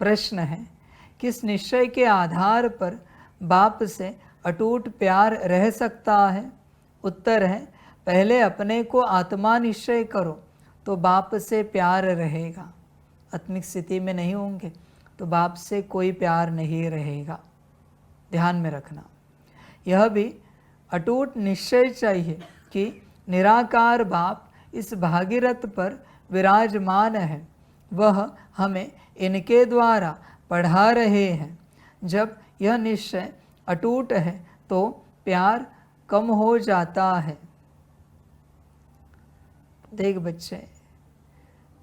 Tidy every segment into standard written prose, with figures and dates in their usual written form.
प्रश्न है, किस निश्चय के आधार पर बाप से अटूट प्यार रह सकता है? उत्तर है, पहले अपने को आत्मा निश्चय करो तो बाप से प्यार रहेगा। आत्मिक स्थिति में नहीं होंगे तो बाप से कोई प्यार नहीं रहेगा। ध्यान में रखना, यह भी अटूट निश्चय चाहिए कि निराकार बाप इस भागीरथ पर विराजमान है, वह हमें इनके द्वारा पढ़ा रहे हैं। जब यह निश्चय अटूट है तो प्यार कम हो जाता है। देख बच्चे,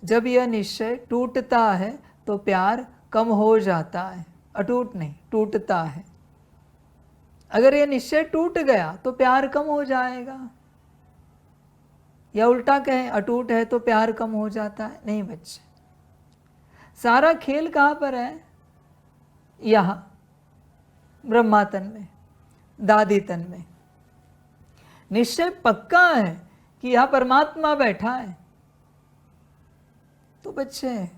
जब यह निश्चय टूटता है तो प्यार कम हो जाता है, अटूट नहीं, टूटता है। अगर यह निश्चय टूट गया तो प्यार कम हो जाएगा, या उल्टा कहें अटूट है तो प्यार कम हो जाता है? नहीं बच्चे, सारा खेल कहाँ पर है? यहाँ ब्रह्मा तन में, दादी तन में। निश्चय पक्का है कि यह परमात्मा बैठा है तो बच्चे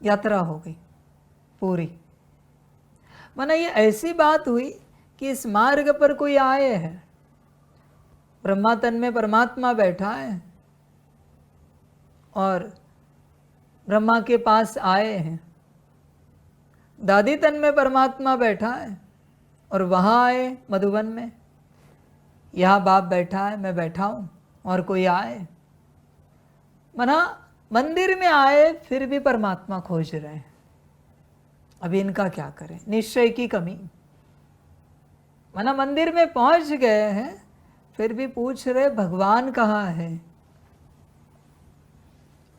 यात्रा हो गई पूरी। माना ये ऐसी बात हुई कि इस मार्ग पर कोई आए है, ब्रह्मा तन में परमात्मा बैठा है और ब्रह्मा के पास आए हैं, दादी तन में परमात्मा बैठा है और वहाँ आए मधुबन में, यहाँ बाप बैठा है, मैं बैठा हूँ और कोई आए। मना मंदिर में आए फिर भी परमात्मा खोज रहे हैं। अभी इनका क्या करें? निश्चय की कमी। मना मंदिर में पहुंच गए हैं फिर भी पूछ रहे भगवान कहाँ है।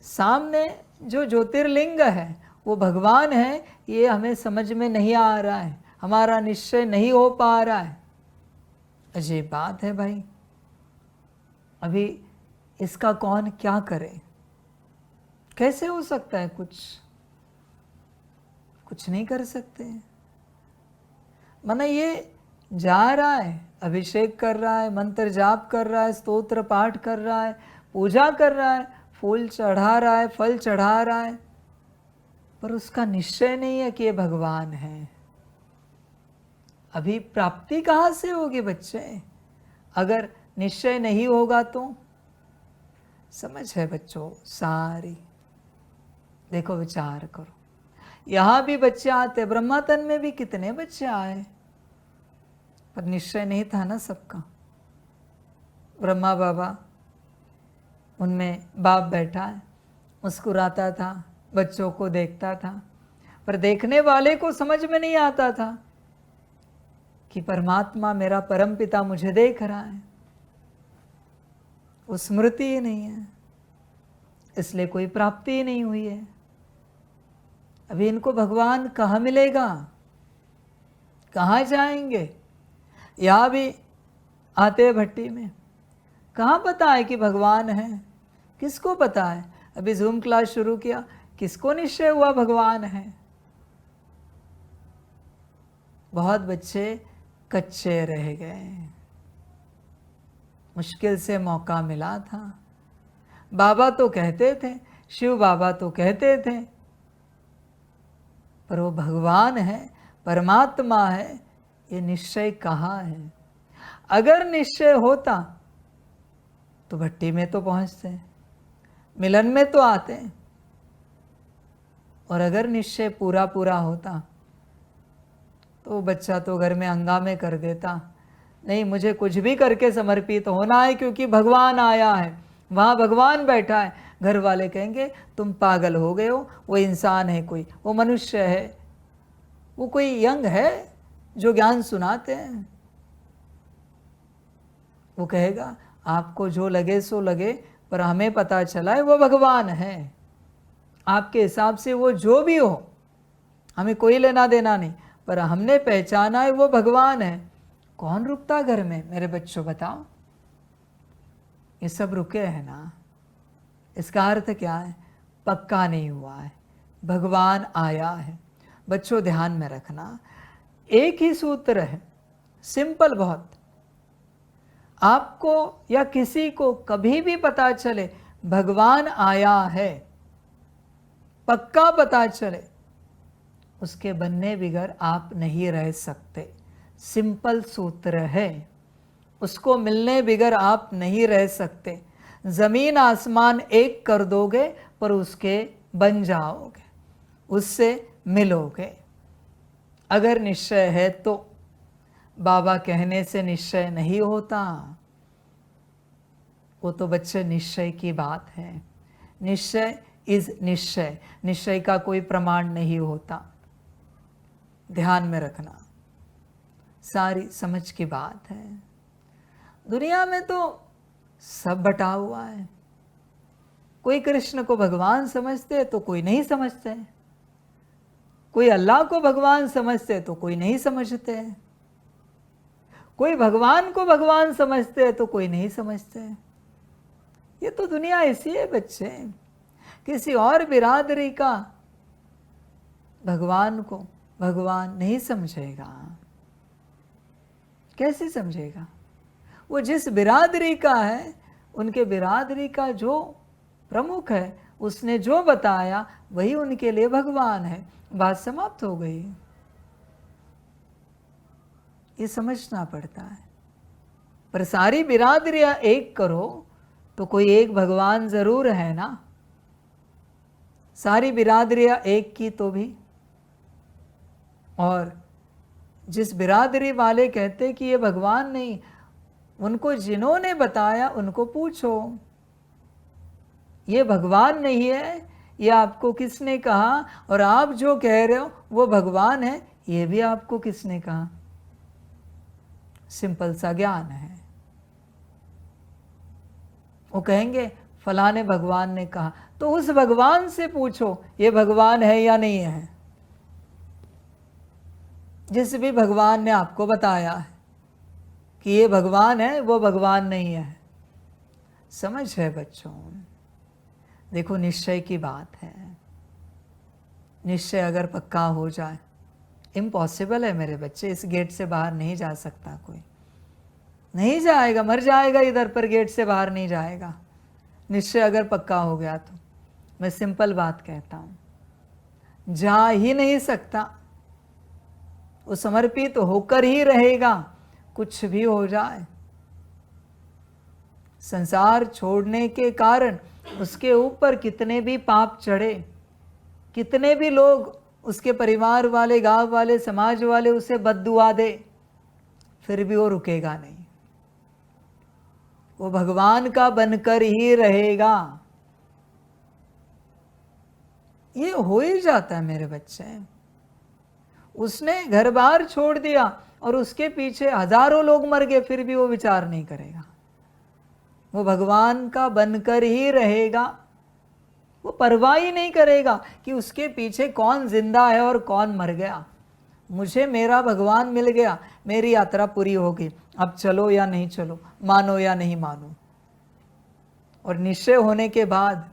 सामने जो ज्योतिर्लिंग है वो भगवान है, ये हमें समझ में नहीं आ रहा है, हमारा निश्चय नहीं हो पा रहा है। अजीब बात है भाई। अभी इसका कौन क्या करे? कैसे हो सकता है? कुछ नहीं कर सकते। माना ये जा रहा है, अभिषेक कर रहा है, मंत्र जाप कर रहा है, स्तोत्र पाठ कर रहा है, पूजा कर रहा है, फूल चढ़ा रहा है, फल चढ़ा रहा है, पर उसका निश्चय नहीं है कि ये भगवान है। अभी प्राप्ति कहाँ से होगी बच्चे? अगर निश्चय नहीं होगा तो? समझ है बच्चों सारी? देखो विचार करो, यहाँ भी बच्चे आते, ब्रह्मा तन में भी कितने बच्चे आए, पर निश्चय नहीं था ना सबका। ब्रह्मा बाबा, उनमें बाप बैठा है, मुस्कुराता था, बच्चों को देखता था, पर देखने वाले को समझ में नहीं आता था कि परमात्मा मेरा परम पिता मुझे देख रहा है। वो स्मृति ही नहीं है, इसलिए कोई प्राप्ति ही नहीं हुई है। अभी इनको भगवान कहाँ मिलेगा? कहाँ जाएंगे? यहाँ भी आते भट्टी में, कहाँ पता है कि भगवान है? किसको पता है? अभी जूम क्लास शुरू किया, किसको निश्चय हुआ भगवान है? बहुत बच्चे कच्चे रह गए। मुश्किल से मौका मिला था। बाबा तो कहते थे, शिव बाबा तो कहते थे, पर वो भगवान है, परमात्मा है, ये निश्चय कहाँ है? अगर निश्चय होता तो भट्टी में तो पहुंचते, मिलन में तो आते, और अगर निश्चय पूरा पूरा होता तो बच्चा तो घर में हंगामे कर देता, नहीं मुझे कुछ भी करके समर्पित होना है क्योंकि भगवान आया है, वहाँ भगवान बैठा है। घर वाले कहेंगे तुम पागल हो गए हो, वो इंसान है कोई, वो मनुष्य है, वो कोई यंग है जो ज्ञान सुनाते हैं। वो कहेगा आपको जो लगे सो लगे, पर हमें पता चला है वो भगवान है। आपके हिसाब से वो जो भी हो, हमें कोई लेना देना नहीं, पर हमने पहचाना है वो भगवान है। कौन रुकता घर में मेरे बच्चों, बताओ? ये सब रुके हैं ना। इसका अर्थ क्या है? पक्का नहीं हुआ है, भगवान आया है। बच्चों ध्यान में रखना, एक ही सूत्र है, सिंपल बहुत। आपको या किसी को कभी भी पता चले भगवान आया है, पक्का पता चले, उसके बनने बिगर आप नहीं रह सकते। सिंपल सूत्र है, उसको मिलने बिगर आप नहीं रह सकते। ज़मीन आसमान एक कर दोगे पर उसके बन जाओगे, उससे मिलोगे। अगर निश्चय है तो, बाबा कहने से निश्चय नहीं होता। वो तो बच्चे निश्चय की बात है। निश्चय इज निश्चय, निश्चय का कोई प्रमाण नहीं होता। ध्यान में रखना, सारी समझ की बात है। दुनिया में तो सब बटा हुआ है। कोई कृष्ण को भगवान समझते तो कोई नहीं समझते, कोई अल्लाह को भगवान समझते तो कोई नहीं समझते, कोई भगवान को भगवान समझते तो कोई नहीं समझते। ये तो दुनिया ऐसी है बच्चे। किसी और बिरादरी का भगवान को भगवान नहीं समझेगा। कैसे समझेगा? वो जिस बिरादरी का है, उनके बिरादरी का जो प्रमुख है, उसने जो बताया वही उनके लिए भगवान है। बात समाप्त हो गई। ये समझना पड़ता है। पर सारी बिरादरियां एक करो तो कोई एक भगवान जरूर है ना। सारी बिरादरियां एक की तो भी, और जिस बिरादरी वाले कहते कि ये भगवान नहीं, उनको जिन्होंने बताया उनको पूछो, ये भगवान नहीं है, ये आपको किसने कहा? और आप जो कह रहे हो वो भगवान है, ये भी आपको किसने कहा? सिंपल सा ज्ञान है। वो कहेंगे फलाने भगवान ने कहा, तो उस भगवान से पूछो ये भगवान है या नहीं है। जिस भी भगवान ने आपको बताया है कि ये भगवान है, वो भगवान नहीं है। समझ है बच्चों? देखो निश्चय की बात है। निश्चय अगर पक्का हो जाए, इम्पॉसिबल है मेरे बच्चे, इस गेट से बाहर नहीं जा सकता कोई, नहीं जाएगा, मर जाएगा इधर, पर गेट से बाहर नहीं जाएगा। निश्चय अगर पक्का हो गया तो मैं सिंपल बात कहता हूँ, जा ही नहीं सकता। वो समर्पित तो होकर ही रहेगा, कुछ भी हो जाए। संसार छोड़ने के कारण उसके ऊपर कितने भी पाप चढ़े, कितने भी लोग उसके परिवार वाले, गांव वाले, समाज वाले उसे बद्दुआ दे, फिर भी वो रुकेगा नहीं। वो भगवान का बनकर ही रहेगा। ये हो ही जाता है मेरे बच्चे। उसने घर बार छोड़ दिया और उसके पीछे हजारों लोग मर गए, फिर भी वो विचार नहीं करेगा। वो भगवान का बनकर ही रहेगा। वो परवाह ही नहीं करेगा कि उसके पीछे कौन जिंदा है और कौन मर गया। मुझे मेरा भगवान मिल गया, मेरी यात्रा पूरी हो गई, अब चलो या नहीं चलो, मानो या नहीं मानो। और निश्चय होने के बाद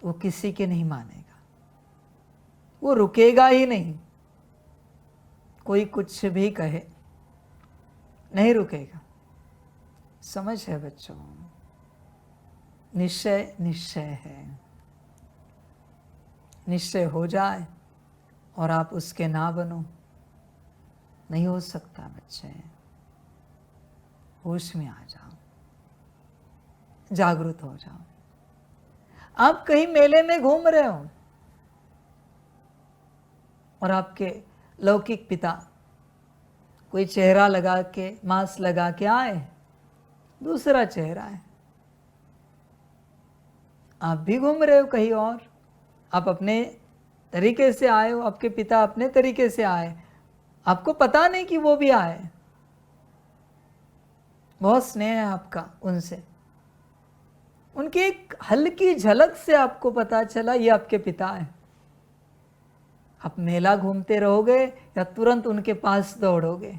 वो किसी के नहीं मानेगा, वो रुकेगा ही नहीं। कोई कुछ भी कहे, नहीं रुकेगा। समझ है बच्चों? निश्चय निश्चय है। निश्चय हो जाए और आप उसके ना बनो, नहीं हो सकता बच्चे। होश में आ जाओ, जागृत हो जाओ। आप कहीं मेले में घूम रहे हो और आपके लौकिक पिता कोई चेहरा लगा के, मास्क लगा के आए, दूसरा चेहरा है। आप भी घूम रहे हो कहीं और, आप अपने तरीके से आए हो, आपके पिता अपने तरीके से आए, आपको पता नहीं कि वो भी आए। बहुत स्नेह है आपका उनसे, उनकी एक हल्की झलक से आपको पता चला ये आपके पिता हैं। आप मेला घूमते रहोगे या तुरंत उनके पास दौड़ोगे?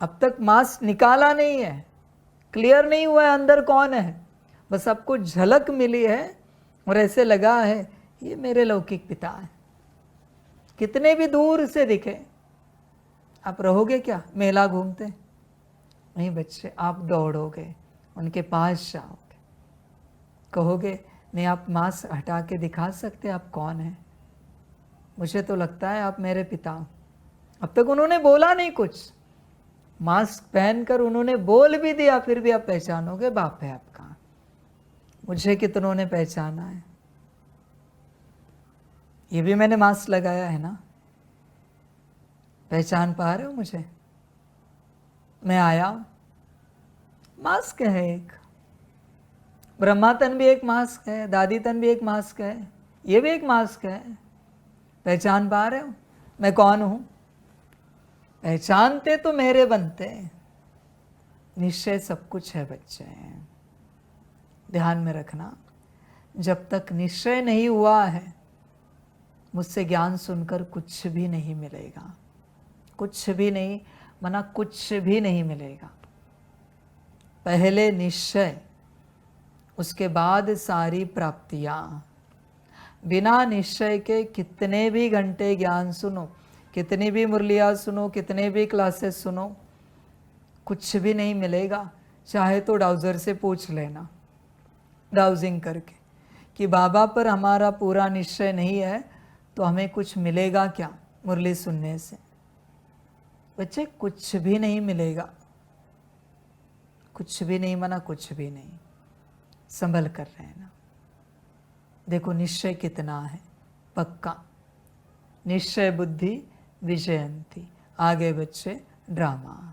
अब तक मास्क निकाला नहीं है, क्लियर नहीं हुआ है अंदर कौन है, बस आपको झलक मिली है और ऐसे लगा है ये मेरे लौकिक पिता है। कितने भी दूर से दिखे, आप रहोगे क्या मेला घूमते? नहीं बच्चे, आप दौड़ोगे, उनके पास जाओगे, कहोगे नहीं आप मास्क हटा के दिखा सकते आप कौन है? मुझे तो लगता है आप मेरे पिता हो। अब तक उन्होंने बोला नहीं कुछ, मास्क पहनकर उन्होंने बोल भी दिया, फिर भी आप पहचानोगे बाप है आपका। मुझे कितनों ने पहचाना है, ये भी मैंने मास्क लगाया है ना, पहचान पा रहे हो मुझे? मैं आया हूं, मास्क है एक, ब्रह्मा तन भी एक मास्क है, दादी तन भी एक मास्क है, ये भी एक मास्क है। पहचान पा रहे हो मैं कौन हूं? पहचानते तो मेरे बनते, निश्चय सब कुछ है बच्चे। ध्यान में रखना, जब तक निश्चय नहीं हुआ है मुझसे ज्ञान सुनकर कुछ भी नहीं मिलेगा, कुछ भी नहीं, मना कुछ भी नहीं मिलेगा। पहले निश्चय, उसके बाद सारी प्राप्तियां। बिना निश्चय के कितने भी घंटे ज्ञान सुनो, कितनी भी मुरलियाँ सुनो, कितने भी क्लासेस सुनो, कुछ भी नहीं मिलेगा। चाहे तो डाउजर से पूछ लेना, डाउजिंग करके, कि बाबा पर हमारा पूरा निश्चय नहीं है तो हमें कुछ मिलेगा क्या मुरली सुनने से? बच्चे कुछ भी नहीं मिलेगा, कुछ भी नहीं, मना कुछ भी नहीं। संभल कर रहना। देखो निश्चय कितना है पक्का, निश्चय बुद्धि विजयंती। आगे बच्चे ड्रामा।